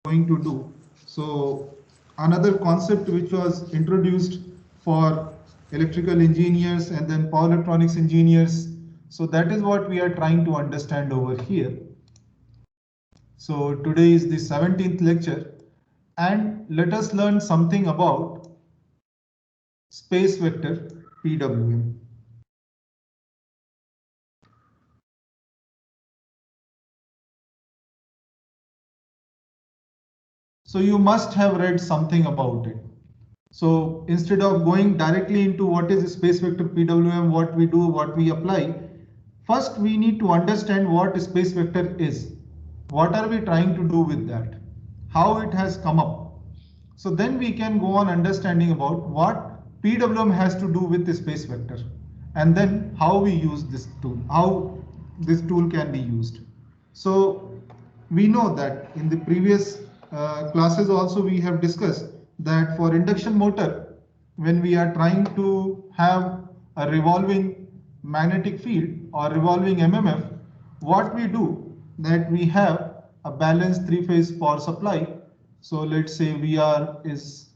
going to do. So another concept which was introduced for electrical engineers and then power electronics engineers. So that is what we are trying to understand over here. So today is the 17th lecture, and let us learn something about space vector PWM. So you must have read something about it. So instead of going directly into what is space vector PWM, what we do, what we apply, first we need to understand what space vector is. What are we trying to do with that? How it has come up. So then we can go on understanding about what PWM has to do with the space vector, and then how we use this tool, how this tool can be used. So we know that in the previous classes also we have discussed that for induction motor, when we are trying to have a revolving magnetic field or revolving MMF, what we do that we have a balanced three-phase power supply. So let's say VR is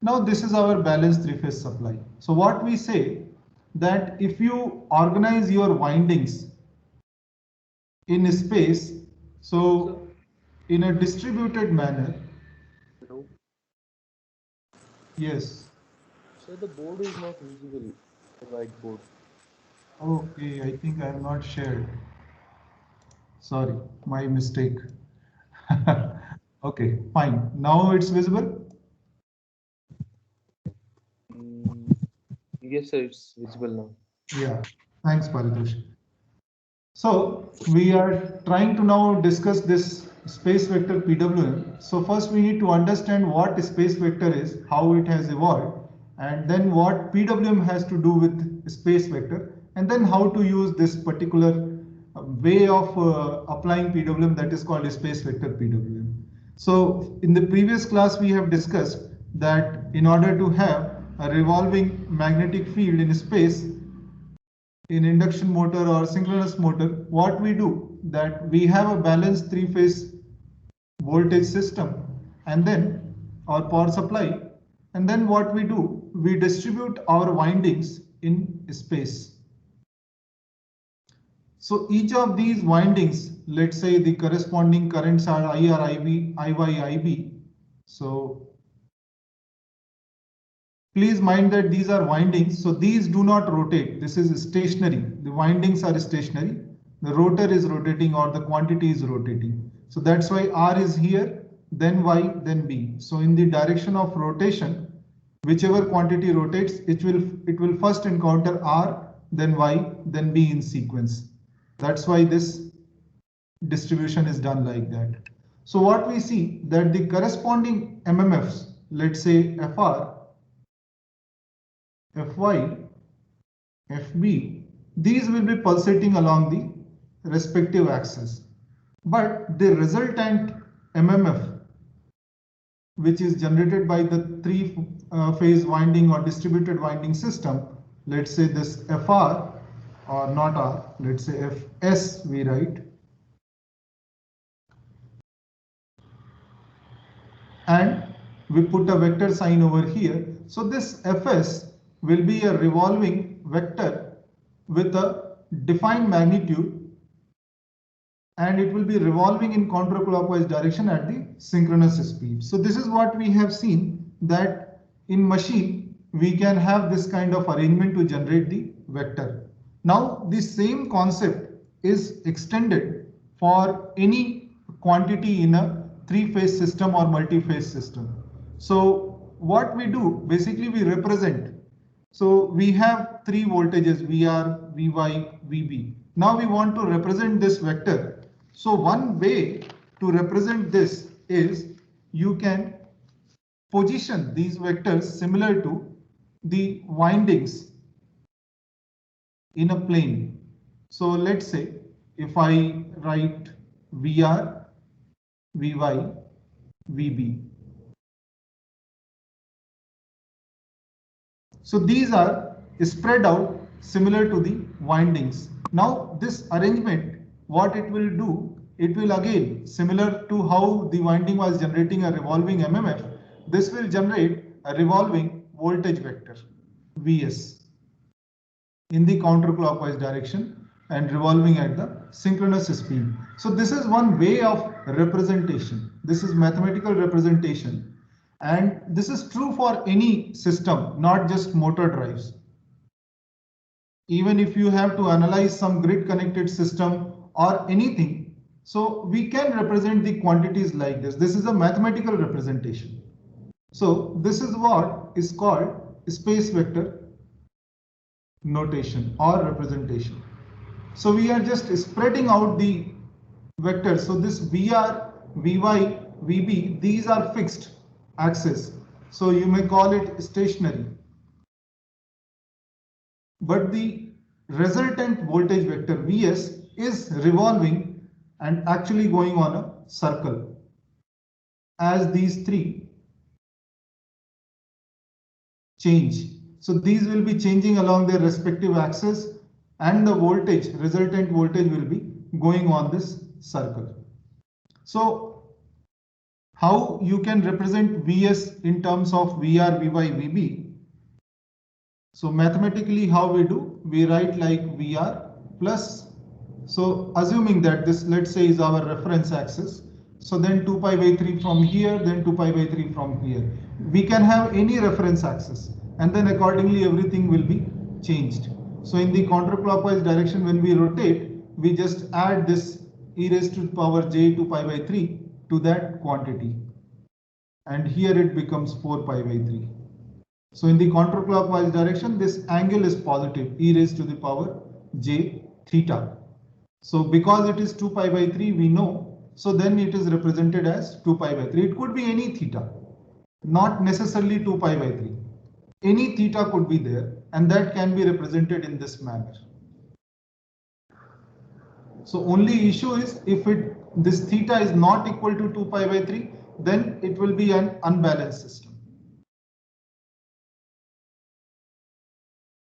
now this is our balanced three-phase supply. So what we say that if you organize your windings in space, so in a distributed manner. Hello. Yes. So the board is not visible, the whiteboard. Okay, I think I have not shared. Sorry, my mistake. Okay, fine. Now it's visible? Mm, yes, sir, it's visible now. Yeah. Thanks, Paritosh. So we are trying to now discuss this space vector PWM. So first we need to understand what space vector is, how it has evolved, and then what PWM has to do with space vector, and then how to use this particular way of applying PWM, that is called space vector PWM. So in the previous class we have discussed that in order to have a revolving magnetic field in space, in induction motor or synchronous motor, what we do that we have a balanced three-phase voltage system and then our power supply, and then what we do, we distribute our windings in space. So each of these windings, let's say the corresponding currents are IR, IB, IY, IB. So please mind that these are windings, so these do not rotate. This is stationary. The windings are stationary. The rotor is rotating or the quantity is rotating. So that's why R is here, then Y, then B. So in the direction of rotation, whichever quantity rotates, it will first encounter R, then Y, then B in sequence. That's why this distribution is done like that. So what we see that the corresponding MMFs, let's say FR, Fy, Fb, these will be pulsating along the respective axis. But the resultant MMF, which is generated by the three-phase winding or distributed winding system, let's say this Fr or not R, let's say Fs we write, and we put a vector sign over here. So this Fs will be a revolving vector with a defined magnitude, and it will be revolving in counterclockwise direction at the synchronous speed. So this is what we have seen, that in machine we can have this kind of arrangement to generate the vector. Now the same concept is extended for any quantity in a three-phase system or multi-phase system. So what we do, basically we represent. So we have three voltages, VR, Vy, Vb. Now we want to represent this vector. So one way to represent this is you can position these vectors similar to the windings in a plane. So let's say if I write VR, Vy, Vb. So these are spread out similar to the windings. Now this arrangement, what it will do, it will again similar to how the winding was generating a revolving MMF, this will generate a revolving voltage vector Vs in the counterclockwise direction and revolving at the synchronous speed. So this is one way of representation. This is mathematical representation. And this is true for any system, not just motor drives. Even if you have to analyze some grid connected system or anything, so we can represent the quantities like this. This is a mathematical representation. So this is what is called space vector notation or representation. So we are just spreading out the vectors. So this VR, Vy, Vb, these are fixed axis. So you may call it stationary. But the resultant voltage vector Vs is revolving and actually going on a circle as these three change. So these will be changing along their respective axis and the voltage, resultant voltage will be going on this circle. So how you can represent Vs in terms of VR, Vy, Vb? So mathematically how we do, we write like VR plus, so assuming that this, let's say, is our reference axis. So then 2 pi by 3 from here, then 2 pi by 3 from here. We can have any reference axis and then accordingly everything will be changed. So in the counterclockwise direction, when we rotate, we just add this e raised to the power j 2 pi by 3 to that quantity. And here it becomes 4 pi by 3. So in the counterclockwise direction, this angle is positive, e raised to the power j theta. So because it is 2 pi by 3, we know. So then it is represented as 2 pi by 3. It could be any theta, not necessarily 2 pi by 3. Any theta could be there, and that can be represented in this manner. So only issue is if this theta is not equal to 2 pi by 3, then it will be an unbalanced system.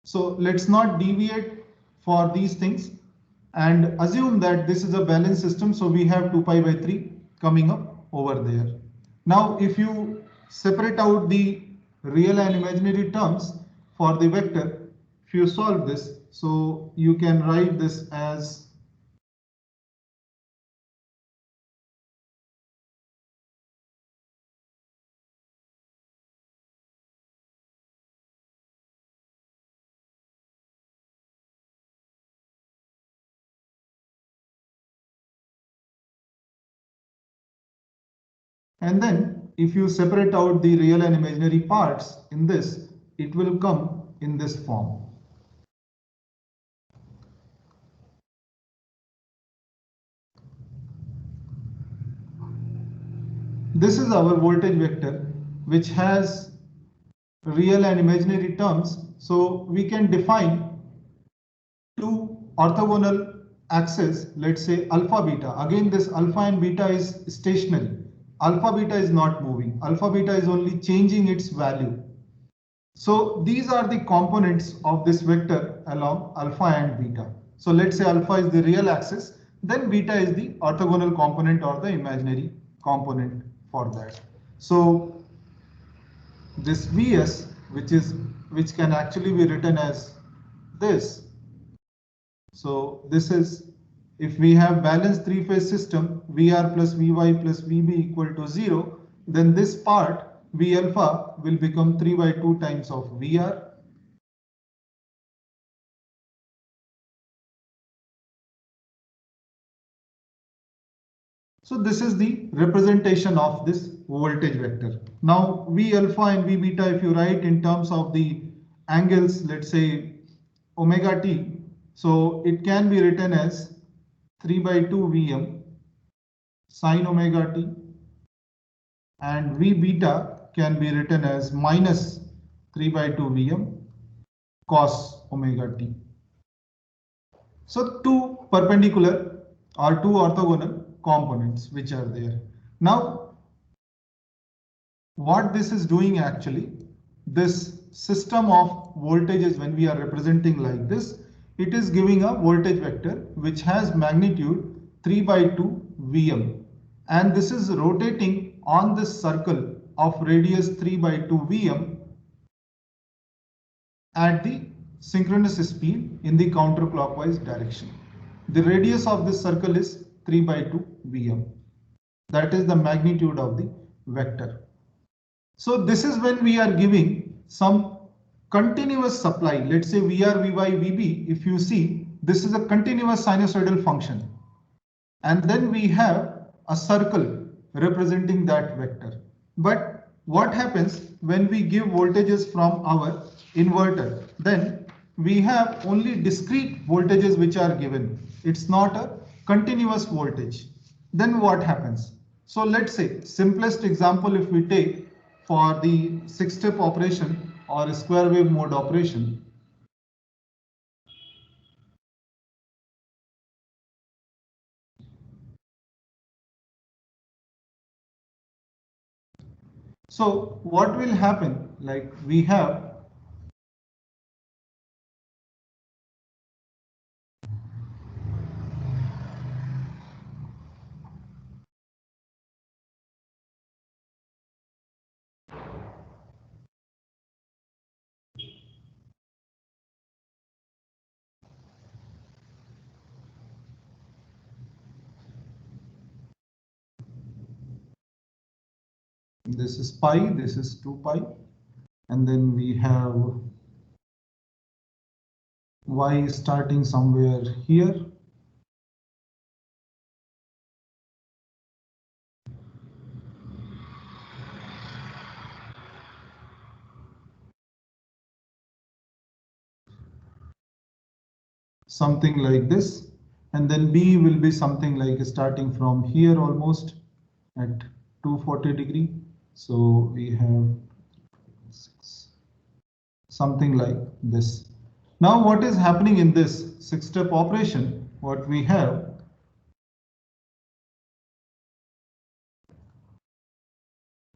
So let's not deviate for these things and assume that this is a balanced system. So we have 2 pi by 3 coming up over there. Now, if you separate out the real and imaginary terms for the vector, if you solve this, so you can write this as and then if you separate out the real and imaginary parts in this, it will come in this form. This is our voltage vector, which has real and imaginary terms. So we can define two orthogonal axes, let's say alpha beta. Again, this alpha and beta is stationary. Alpha beta is not moving. Alpha beta is only changing its value. So these are the components of this vector along alpha and beta. So let's say alpha is the real axis, then beta is the orthogonal component or the imaginary component for that. So this Vs, which can actually be written as this. So this is, if we have balanced three-phase system, VR plus Vy plus Vb equal to 0, then this part V alpha will become 3 by 2 times of VR. So this is the representation of this voltage vector. Now V alpha and V beta, if you write in terms of the angles, let's say omega t, so it can be written as 3 by 2 Vm sine omega t, and V beta can be written as minus 3 by 2 Vm cos omega t. So two perpendicular or two orthogonal components which are there. Now, what this is doing actually, this system of voltages, when we are representing like this, it is giving a voltage vector which has magnitude 3 by 2 Vm, and this is rotating on this circle of radius 3 by 2 Vm at the synchronous speed in the counterclockwise direction. The radius of this circle is 3 by 2 Vm. That is the magnitude of the vector. So this is when we are giving some continuous supply. Let's say VR, Vy, Vb. If you see, this is a continuous sinusoidal function. And then we have a circle representing that vector. But what happens when we give voltages from our inverter? Then we have only discrete voltages which are given. It's not a continuous voltage. Then what happens? So let's say simplest example if we take for the 6-step operation or square wave mode operation. So what will happen, like we have this is pi, this is 2 pi, and then we have y starting somewhere here. Something like this, and then b will be something like starting from here almost at 240 degree. So we have something like this. Now what is happening in this 6-step operation? What we have,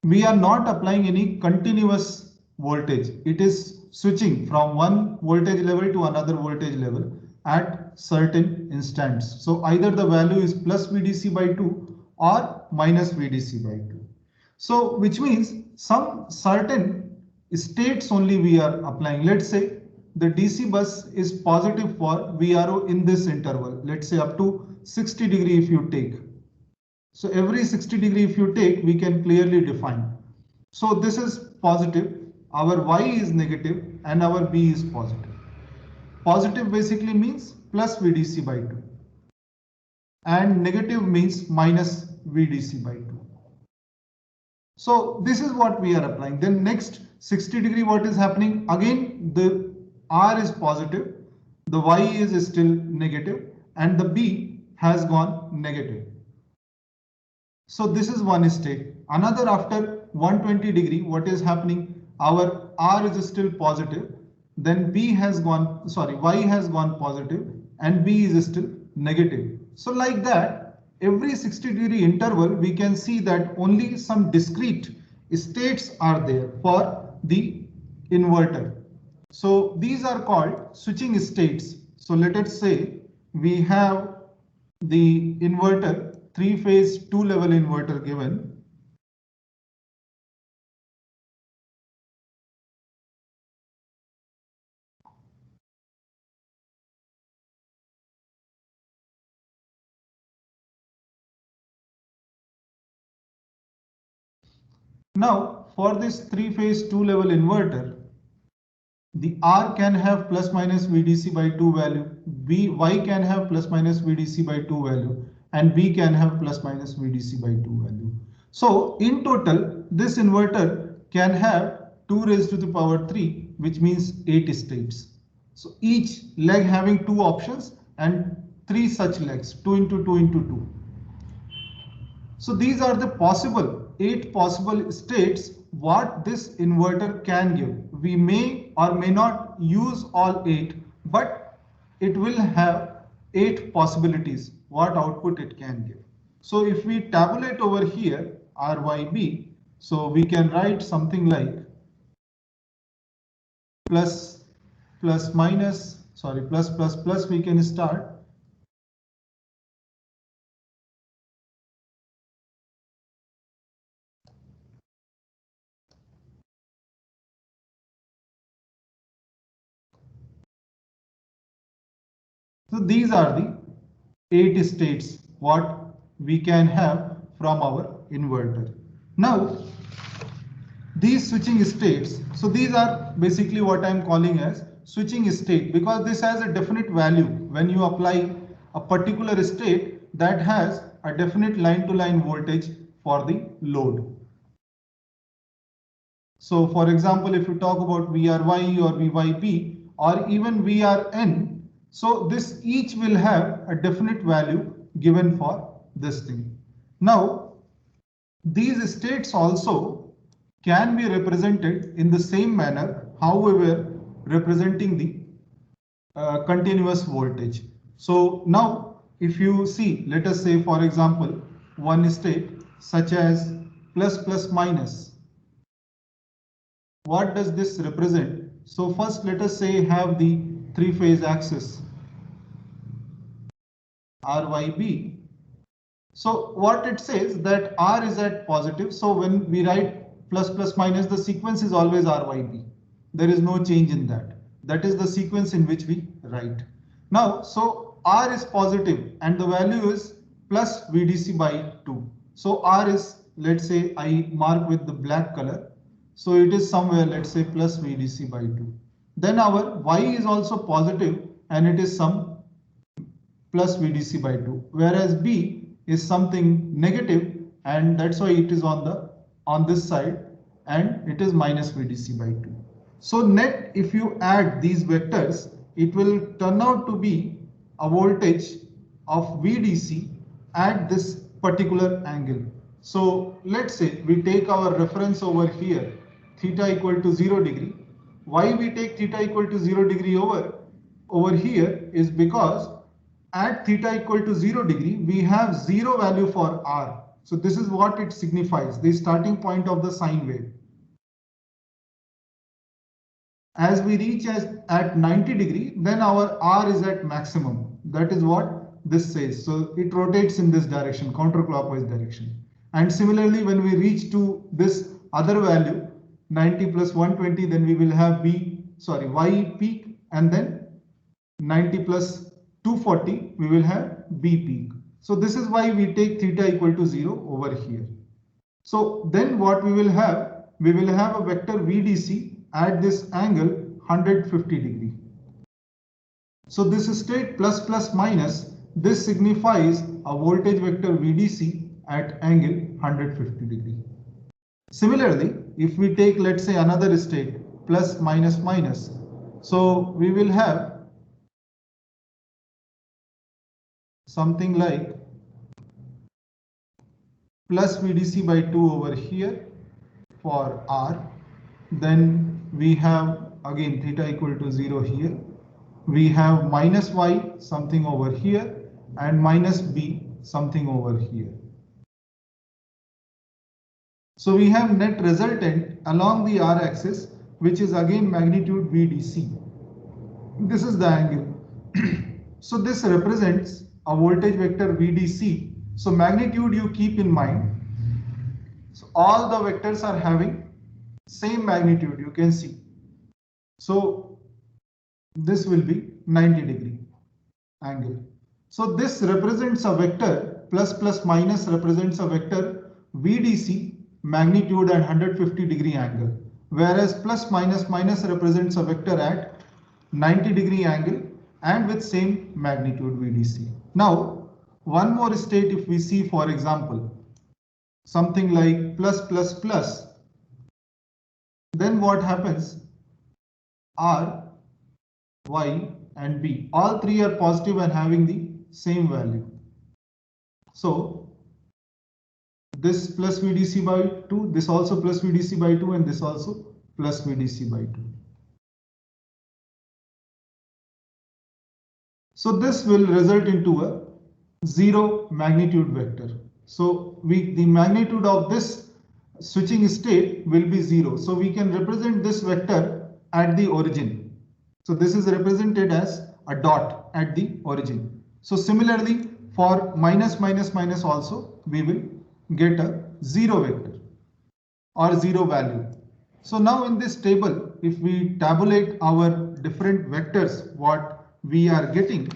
we are not applying any continuous voltage. It is switching from one voltage level to another voltage level at certain instants. So either the value is plus VDC by 2 or minus VDC by 2. So which means some certain states only we are applying. Let's say the DC bus is positive for VRO in this interval. Let's say up to 60 degree if you take. So every 60 degree if you take, we can clearly define. So this is positive, our Y is negative, and our B is positive. Positive basically means plus VDC by 2. And negative means minus VDC by 2. So this is what we are applying. Then next 60 degree, what is happening? Again, the R is positive, the Y is still negative, and the B has gone negative. So this is one state. Another after 120 degree, what is happening? Our R is still positive. Then Y has gone positive and B is still negative. So like that, every 60 degree interval, we can see that only some discrete states are there for the inverter. So these are called switching states. So let us say we have the inverter, 3-phase 2-level inverter given. Now for this 3-phase 2-level inverter, the R can have plus minus VDC by 2 value, Y can have plus minus VDC by 2 value, and B can have plus minus VDC by 2 value. So in total, this inverter can have 2 raised to the power 3, which means 8 states. So each leg having 2 options and 3 such legs, 2 into 2 into 2. So these are the possible 8 possible states what this inverter can give. We may or may not use all 8, but it will have 8 possibilities what output it can give. So if we tabulate over here RYB, so we can write something like plus minus, sorry, plus we can start. So these are the 8 states what we can have from our inverter. Now these switching states, so these are basically what I am calling as switching state, because this has a definite value. When you apply a particular state, that has a definite line-to-line voltage for the load. So for example, if you talk about VRY or VYB or even VRN, so this each will have a definite value given for this thing. Now, these states also can be represented in the same manner how we were representing the continuous voltage. So now if you see, let us say for example, one state such as plus minus. What does this represent? So first let us say have the three-phase axis RYB. So what it says that R is at positive. So when we write plus minus, the sequence is always RYB. There is no change in that. That is the sequence in which we write. Now, so R is positive and the value is plus VDC by 2. So R is, let's say I mark with the black color. So it is somewhere, let's say plus VDC by 2. Then our Y is also positive and it is some plus VDC by 2. Whereas B is something negative and that's why it is on this side and it is minus VDC by 2. So net, if you add these vectors, it will turn out to be a voltage of VDC at this particular angle. So let's say we take our reference over here, theta equal to 0 degree. Why we take theta equal to 0 degree over here is because at theta equal to 0 degree, we have 0 value for R. So this is what it signifies, the starting point of the sine wave. As we reach at 90 degree, then our R is at maximum. That is what this says. So it rotates in this direction, counterclockwise direction. And similarly, when we reach to this other value, 90 plus 120, then we will have Y peak, and then 90 plus 240, we will have B peak. So this is why we take theta equal to 0 over here. So then what we will have a vector VDC at this angle 150 degree. So this state plus minus, this signifies a voltage vector VDC at angle 150 degree. Similarly, if we take, let's say, another state plus minus, so we will have something like plus VDC by 2 over here for R. Then we have again theta equal to 0 here. We have minus Y something over here and minus B something over here. So we have net resultant along the R axis, which is again magnitude VDC. This is the angle. So this represents a voltage vector VDC. So magnitude you keep in mind. So all the vectors are having same magnitude, you can see. So this will be 90 degree angle. So this represents a vector, plus minus represents a vector VDC magnitude at 150 degree angle, whereas plus minus represents a vector at 90 degree angle and with same magnitude VDC. Now one more state, if we see for example something like plus, then what happens? R, Y and B, all three are positive and having the same value. So this plus VDC by 2, this also plus VDC by 2, and this also plus VDC by 2. So this will result into a zero magnitude vector. So the magnitude of this switching state will be zero. So we can represent this vector at the origin. So this is represented as a dot at the origin. So similarly for minus minus minus also we will get a zero vector or zero value. So now in this table, if we tabulate our different vectors, what we are getting,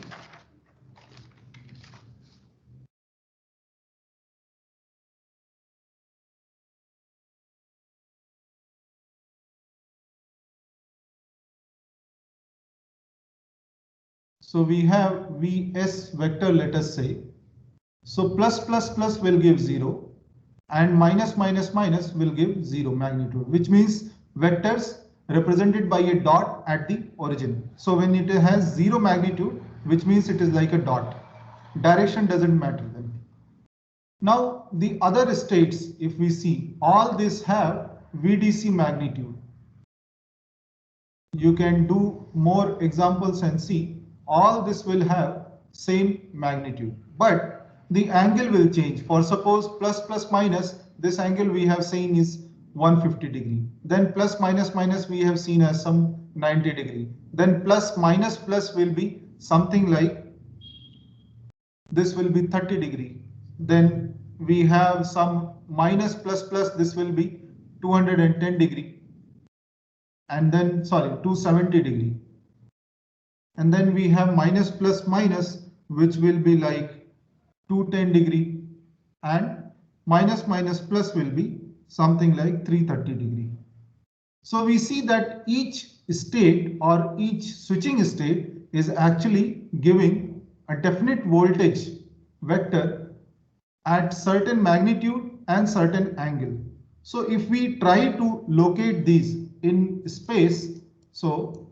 so we have Vs vector, let us say. So plus plus plus will give 0 and minus minus minus will give 0 magnitude, which means vectors represented by a dot at the origin. So when it has 0 magnitude, which means it is like a dot. Direction doesn't matter then. Now the other states, if we see, all these have VDC magnitude. You can do more examples and see all this will have same magnitude, but the angle will change. For suppose plus plus minus, this angle we have seen is 150 degree. Then plus minus minus we have seen as some 90 degree. Then plus minus plus will be something like this will be 30 degree. Then we have some minus plus plus, this will be 210 degree. And then, sorry, 270 degree. And then we have minus plus minus, which will be like 210 degree. And minus minus plus will be something like 330 degree. So we see that each state or each switching state is actually giving a definite voltage vector at certain magnitude and certain angle. So if we try to locate these in space, so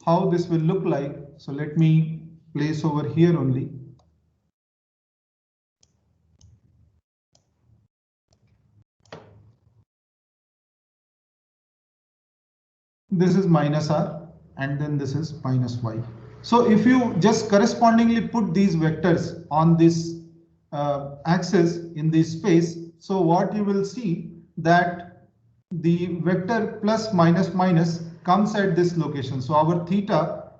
how this will look like. So let me place over here only. This is minus r and then this is minus y. So if you just correspondingly put these vectors on this axis in this space, so what you will see that the vector plus minus minus comes at this location. So our theta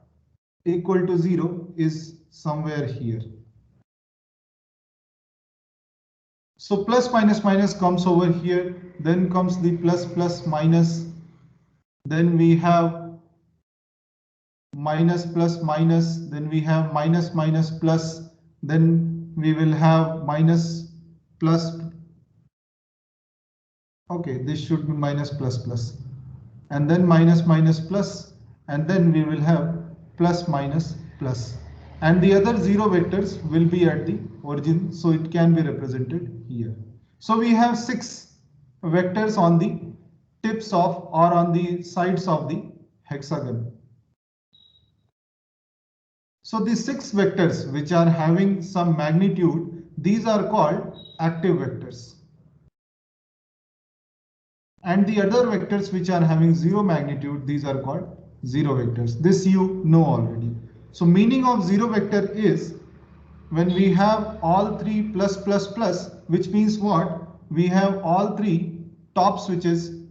equal to 0 is somewhere here. So plus minus minus comes over here, then comes the plus plus minus, then we have minus plus minus, then we have minus minus plus, then we will have minus plus. Okay, this should be minus plus plus, and then minus minus plus, and then we will have plus minus plus, and the other zero vectors will be at the origin, so it can be represented here. So we have 6 vectors on the tips of or on the sides of the hexagon. So the 6 vectors which are having some magnitude, these are called active vectors. And the other vectors which are having 0 magnitude, these are called zero vectors. This you know already. So meaning of zero vector is when we have all 3 plus plus plus, which means what? We have all 3 top switches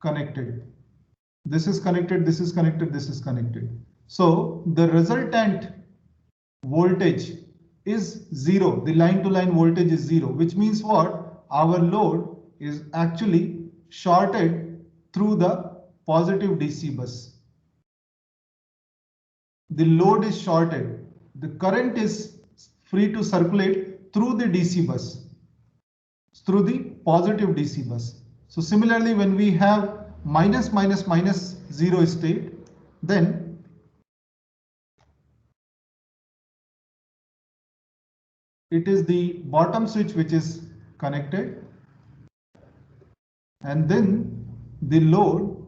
connected. This is connected, this is connected, this is connected. So the resultant voltage is 0. The line to line voltage is 0, which means what? Our load is actually shorted through the positive DC bus. The load is shorted. The current is free to circulate through the DC bus, through the positive DC bus. So similarly, when we have minus minus minus 0 state, then it is the bottom switch which is connected, and then the load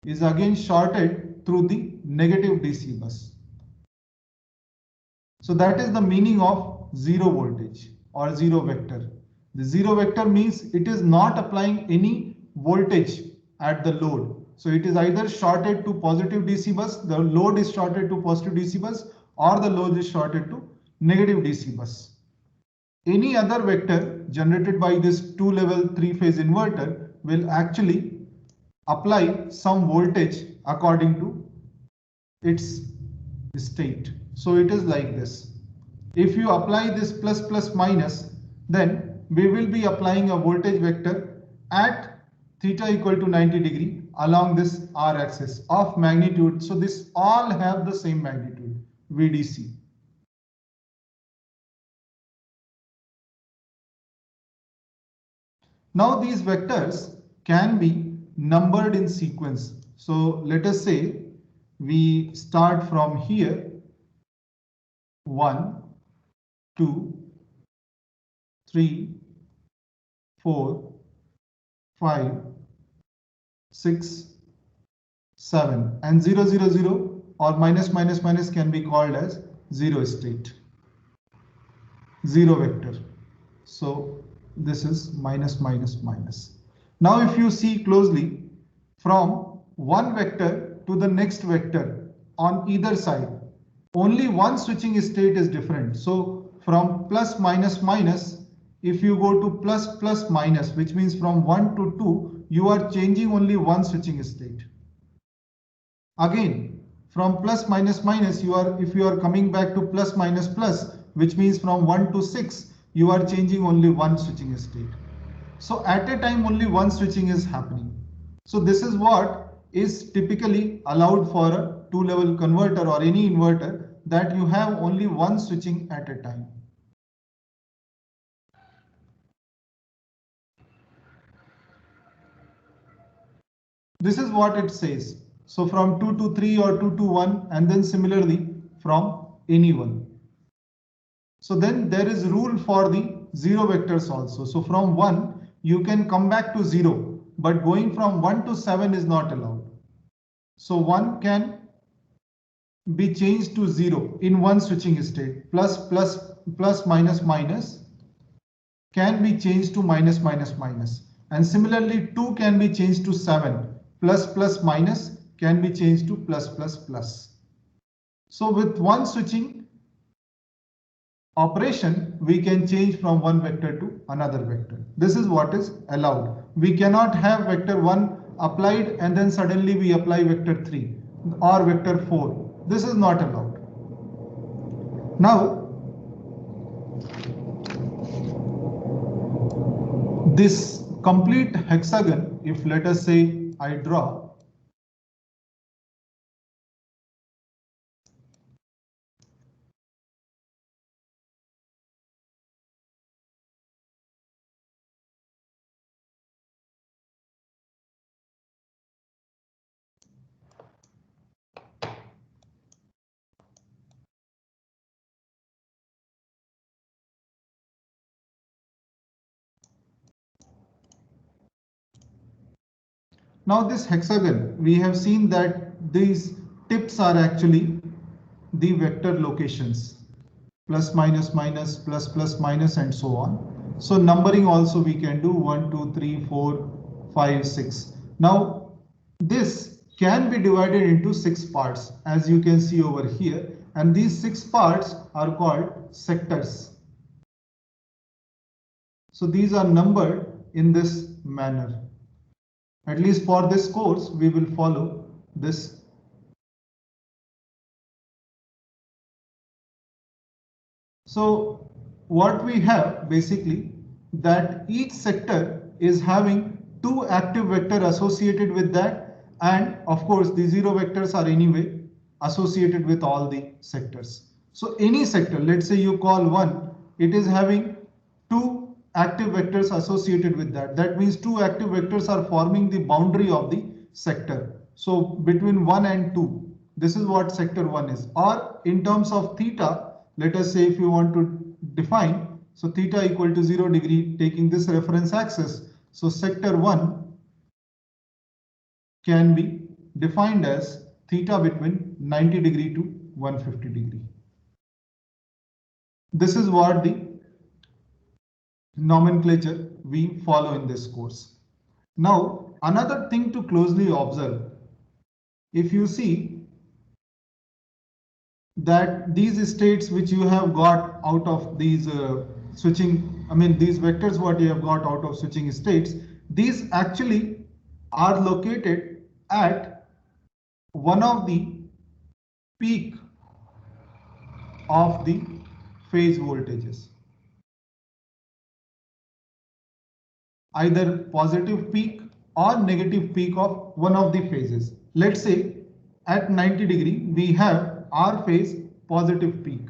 is again shorted through the negative DC bus. So that is the meaning of zero voltage or zero vector. The zero vector means it is not applying any voltage at the load. So it is either shorted to positive DC bus, the load is shorted to positive DC bus, or the load is shorted to negative DC bus. Any other vector generated by this two-level three-phase inverter will actually apply some voltage according to its state. So it is like this. If you apply this plus plus minus, then we will be applying a voltage vector at theta equal to 90 degree along this R axis of magnitude. So this all have the same magnitude, VDC. Now these vectors can be numbered in sequence. So let us say we start from here 1, 2, 3, 4, 5, 6, 7 and 0, 0, 0 or minus minus minus can be called as zero state, zero vector. So this is minus minus minus. Now if you see closely, from one vector to the next vector on either side, only one switching state is different. So from plus minus minus, if you go to plus plus minus, which means from 1 to 2, you are changing only one switching state. Again, from plus minus minus, if you are coming back to plus minus plus, which means from 1 to 6, you are changing only one switching state. So at a time only one switching is happening. So this is what is typically allowed for a two-level converter or any inverter, that you have only one switching at a time. This is what it says. So from 2 to 3 or 2 to 1, and then similarly from any one. So then there is rule for the zero vectors also. So from 1 you can come back to 0, but going from 1 to 7 is not allowed. So 1 can be changed to 0 in one switching state. Plus plus plus minus minus can be changed to minus minus minus, and similarly 2 can be changed to 7. Plus plus minus can be changed to plus plus plus. So with one switching operation, we can change from one vector to another vector. This is what is allowed. We cannot have vector 1 applied and then suddenly we apply vector 3 or vector 4. This is not allowed. Now, this complete hexagon, if let us say I draw, now this hexagon, we have seen that these tips are actually the vector locations, plus minus minus, plus plus minus, and so on. So numbering also we can do 1, 2, 3, 4, 5, 6. Now this can be divided into 6 parts, as you can see over here, and these 6 parts are called sectors. So these are numbered in this manner. At least for this course, we will follow this. So what we have basically, that each sector is having 2 active vectors associated with that, and of course the zero vectors are anyway associated with all the sectors. So any sector, let's say you call 1, it is having 2 active vectors associated with that. That means 2 active vectors are forming the boundary of the sector. So between 1 and 2, this is what sector 1 is. Or in terms of theta, let us say if you want to define, so theta equal to 0 degree, taking this reference axis. So sector 1 can be defined as theta between 90 degree to 150 degree. This is what the nomenclature we follow in this course. Now, another thing to closely observe, if you see that these states which you have got out of these these vectors what you have got out of switching states, these actually are located at one of the peak of the phase voltages. Either positive peak or negative peak of one of the phases. Let's say at 90 degree we have R phase positive peak.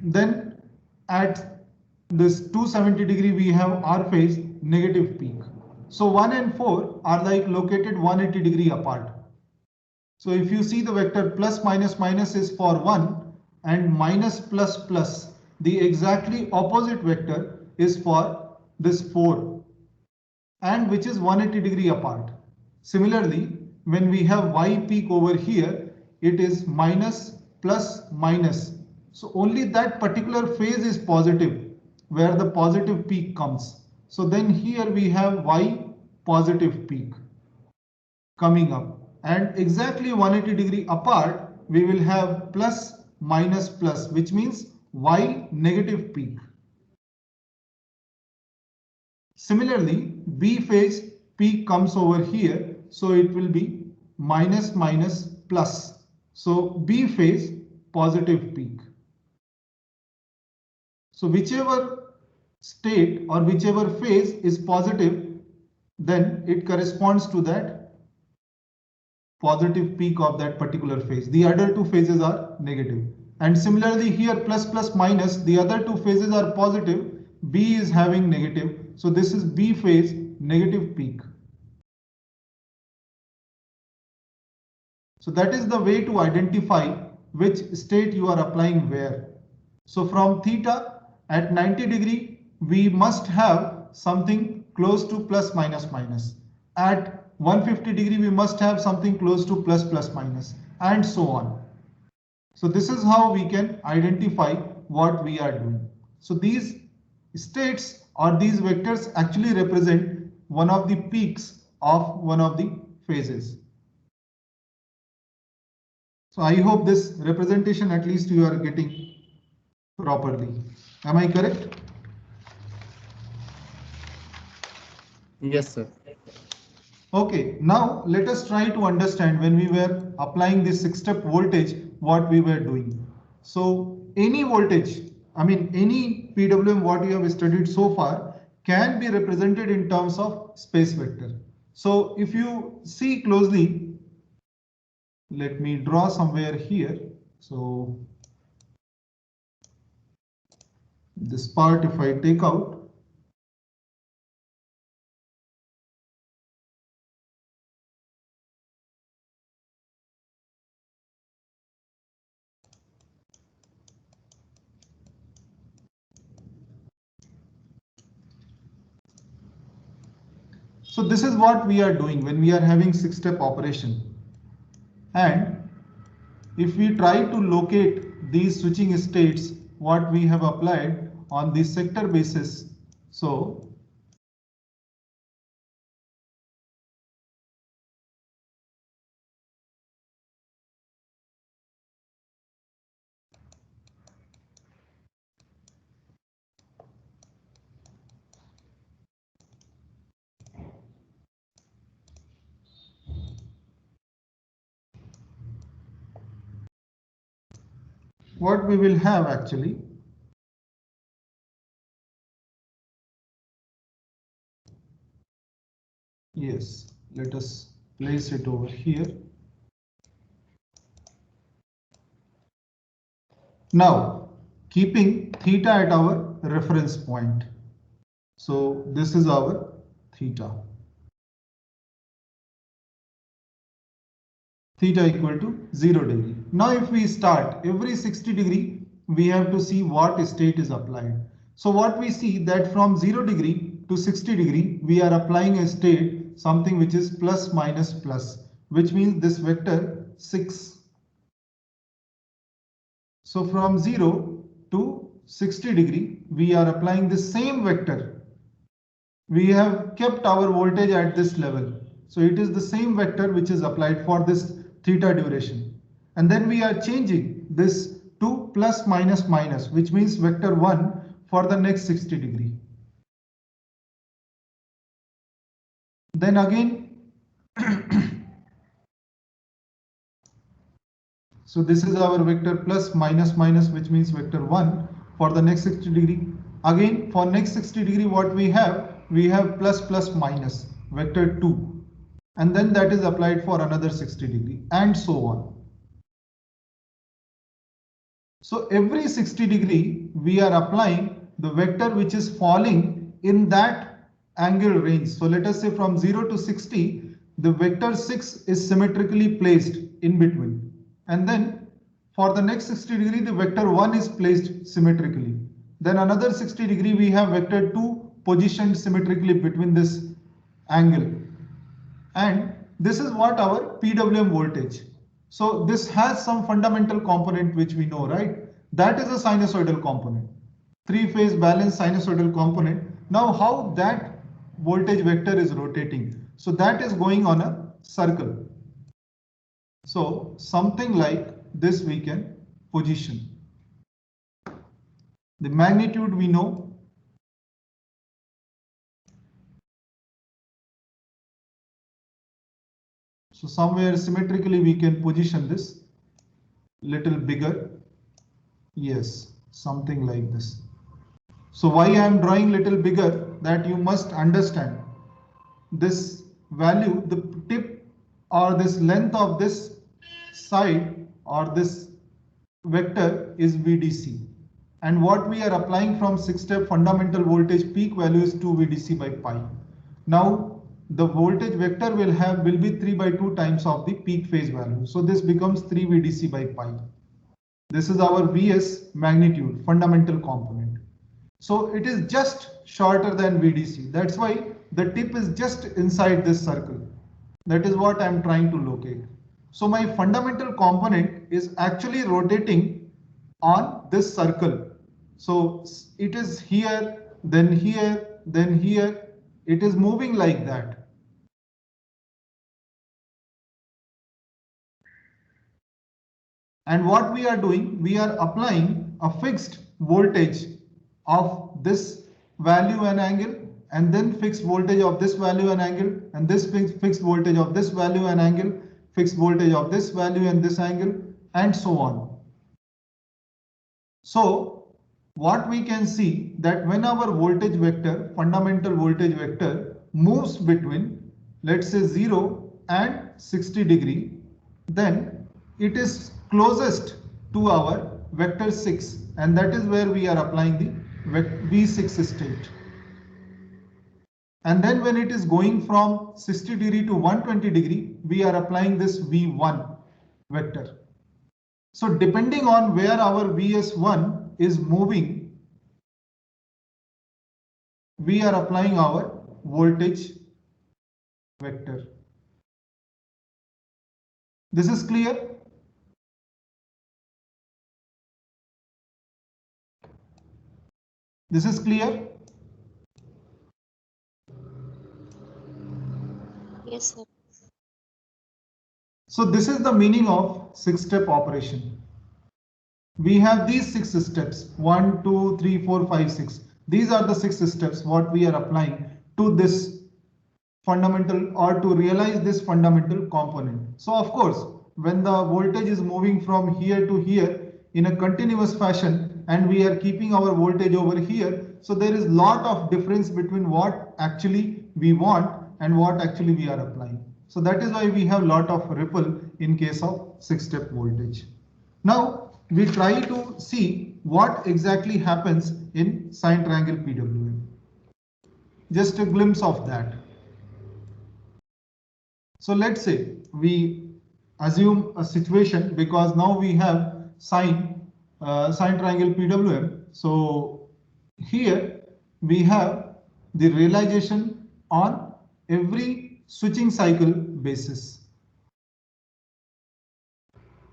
Then at this 270 degree we have R phase negative peak. So 1 and 4 are like located 180 degree apart. So if you see the vector plus minus minus is for 1 and minus plus plus, the exactly opposite vector is for this 4 and which is 180 degree apart. Similarly, when we have y peak over here, it is minus plus minus. So only that particular phase is positive where the positive peak comes. So then here we have y positive peak coming up, and exactly 180 degree apart we will have plus minus plus, which means y negative peak. Similarly, B phase peak comes over here, so it will be minus minus plus. So B phase positive peak. So whichever state or whichever phase is positive, then it corresponds to that positive peak of that particular phase. The other two phases are negative. And similarly here plus plus minus, the other two phases are positive, B is having negative. So this is B phase negative peak. So that is the way to identify which state you are applying where. So from theta at 90 degree, we must have something close to plus minus minus. At 150 degree, we must have something close to plus plus minus, and so on. So this is how we can identify what we are doing. So these states or these vectors actually represent one of the peaks of one of the phases. So I hope this representation at least you are getting properly. Am I correct? Yes, sir. Okay, now let us try to understand when we were applying this 6-step voltage, what we were doing. So any voltage, any PWM what you have studied so far can be represented in terms of space vector. So if you see closely, let me draw somewhere here. So this part if I take out, so this is what we are doing when we are having 6-step operation. And if we try to locate these switching states, what we have applied on the sector basis, so what we will have actually, yes, let us place it over here. Now, keeping theta at our reference point. So this is our theta. Theta equal to 0 degree. Now if we start every 60 degree, we have to see what state is applied. So what we see that from 0 degree to 60 degree, we are applying a state, something which is plus minus plus. which means this vector 6. So from 0 to 60 degree, we are applying the same vector. We have kept our voltage at this level. So it is the same vector which is applied for this theta duration. And then we are changing this to plus minus minus, which means vector 1 for the next 60 degree. Then again, so this is our vector plus minus minus, which means vector 1 for the next 60 degree. Again, for next 60 degree, what we have plus plus minus vector 2, and then that is applied for another 60 degree and so on. So every 60 degree, we are applying the vector which is falling in that angle range. So let us say from 0 to 60, the vector 6 is symmetrically placed in between. And then for the next 60 degree, the vector 1 is placed symmetrically. Then another 60 degree, we have vector 2 positioned symmetrically between this angle. And this is what our PWM voltage. So this has some fundamental component which we know, right? That is a sinusoidal component, three-phase balanced sinusoidal component. Now how that voltage vector is rotating? So that is going on a circle. So something like this we can position. The magnitude we know. So somewhere symmetrically we can position this little bigger. Yes, something like this. So why I am drawing little bigger, that you must understand this value, the tip or this length of this side or this vector is VDC. And what we are applying from 6-step fundamental voltage peak value is 2 VDC by pi. Now the voltage vector will be 3 by 2 times of the peak phase value. So this becomes 3 VDC by pi. This is our Vs magnitude, fundamental component. So it is just shorter than VDC. That's why the tip is just inside this circle. That is what I'm trying to locate. So my fundamental component is actually rotating on this circle. So it is here, then here, then here. It is moving like that. And what we are doing, we are applying a fixed voltage of this value and angle, and then fixed voltage of this value and angle, and this fixed voltage of this value and angle, fixed voltage of this value and this angle, and so on. So what we can see, that when our voltage vector, fundamental voltage vector, moves between, let's say 0 and 60 degree, then it is closest to our vector 6, and that is where we are applying the V6 state. And then when it is going from 60 degree to 120 degree, we are applying this V1 vector. So depending on where our VS1 is moving, we are applying our voltage vector. This is clear? This is clear? Yes, sir. So this is the meaning of 6-step operation. We have these 6 steps, 1, 2, 3, 4, 5, 6. These are the 6 steps what we are applying to this fundamental, or to realize this fundamental component. So of course, when the voltage is moving from here to here in a continuous fashion, and we are keeping our voltage over here, so there is lot of difference between what actually we want and what actually we are applying. So that is why we have lot of ripple in case of 6-step voltage. Now we try to see what exactly happens in sine triangle PWM. Just a glimpse of that. So let's say we assume a situation, because now we have sine triangle PWM. So here we have the realization on every switching cycle basis.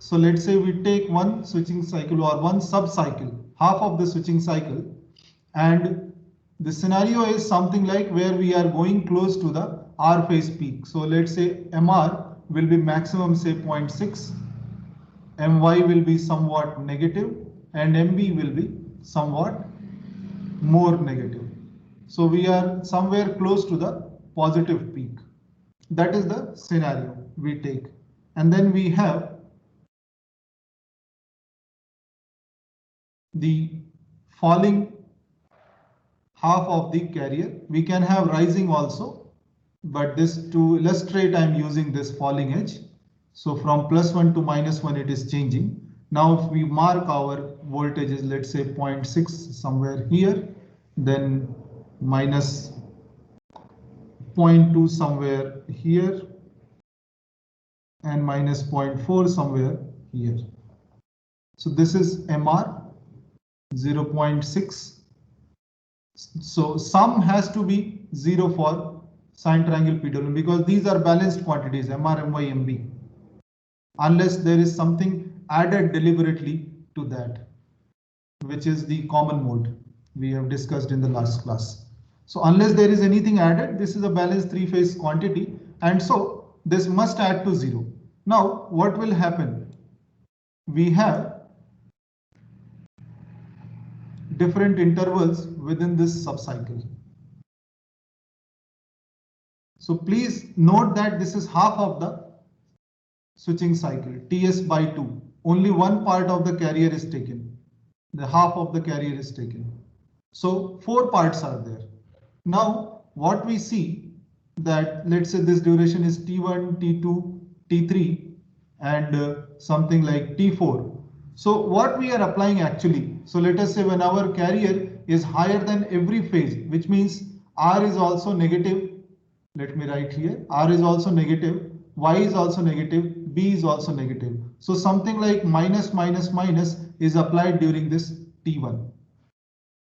So let's say we take one switching cycle or one sub cycle, half of the switching cycle, and the scenario is something like where we are going close to the R phase peak. So let's say MR will be maximum say 0.6, My will be somewhat negative, and MB will be somewhat more negative. So we are somewhere close to the positive peak. That is the scenario we take. And then we have the falling half of the carrier. We can have rising also, but this to illustrate I am using this falling edge. So from +1 to -1 it is changing. Now if we mark our voltages, let's say 0.6 somewhere here, then -0.2 somewhere here, and -0.4 somewhere here. So this is MR 0.6. So sum has to be 0 for sine triangle PWM because these are balanced quantities MR, My, MB. Unless there is something added deliberately to that, which is the common mode we have discussed in the last class. So unless there is anything added, this is a balanced three-phase quantity, and so this must add to 0. Now what will happen? We have different intervals within this subcycle. So please note that this is half of the switching cycle, Ts by 2. Only one part of the carrier is taken. The half of the carrier is taken. So 4 parts are there. Now what we see that let's say this duration is T1, T2, T3 and something like T4. So what we are applying actually, so let us say when our carrier is higher than every phase, which means R is also negative. Let me write here, R is also negative, Y is also negative, B is also negative. So something like minus minus minus is applied during this T1.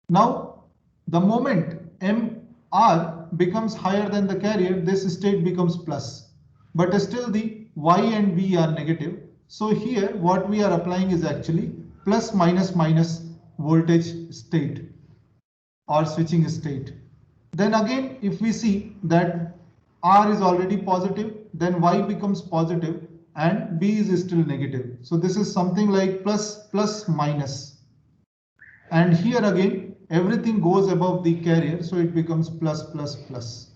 Now the moment MR becomes higher than the carrier, this state becomes plus, but still the Y and V are negative. So here what we are applying is actually plus minus minus voltage state or switching state. Then again, if we see that R is already positive, then Y becomes positive and B is still negative. So this is something like plus plus minus. And here again, everything goes above the carrier, so it becomes plus plus plus.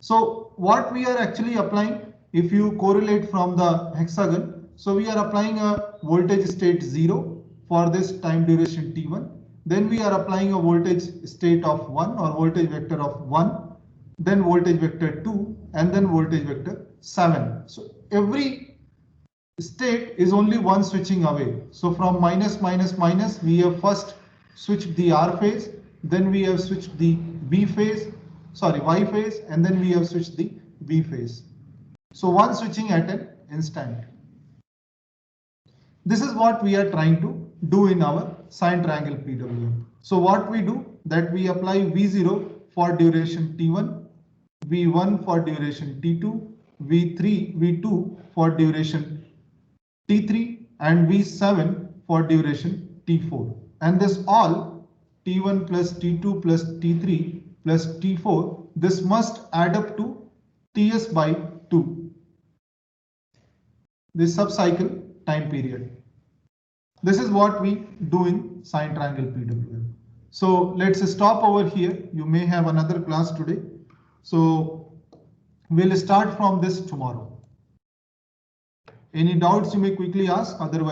So what we are actually applying, if you correlate from the hexagon, so we are applying a voltage state 0 for this time duration T1. Then we are applying a voltage state of 1 or voltage vector of 1, then voltage vector 2, and then voltage vector 7. So every state is only one switching away. So from minus minus minus, we have first switched the R phase, then we have switched the Y phase, and then we have switched the B phase. So one switching at an instant. This is what we are trying to do in our sine triangle PWM. So what we do, that we apply V0 for duration T1, V1 for duration T2, V2 for duration T3, and V7 for duration T4. And this all T1 plus T2 plus T3 plus T4, this must add up to Ts by 2. This subcycle time period. This is what we do in sine triangle PWM. So let's stop over here. You may have another class today. So we'll start from this tomorrow. Any doubts you may quickly ask, otherwise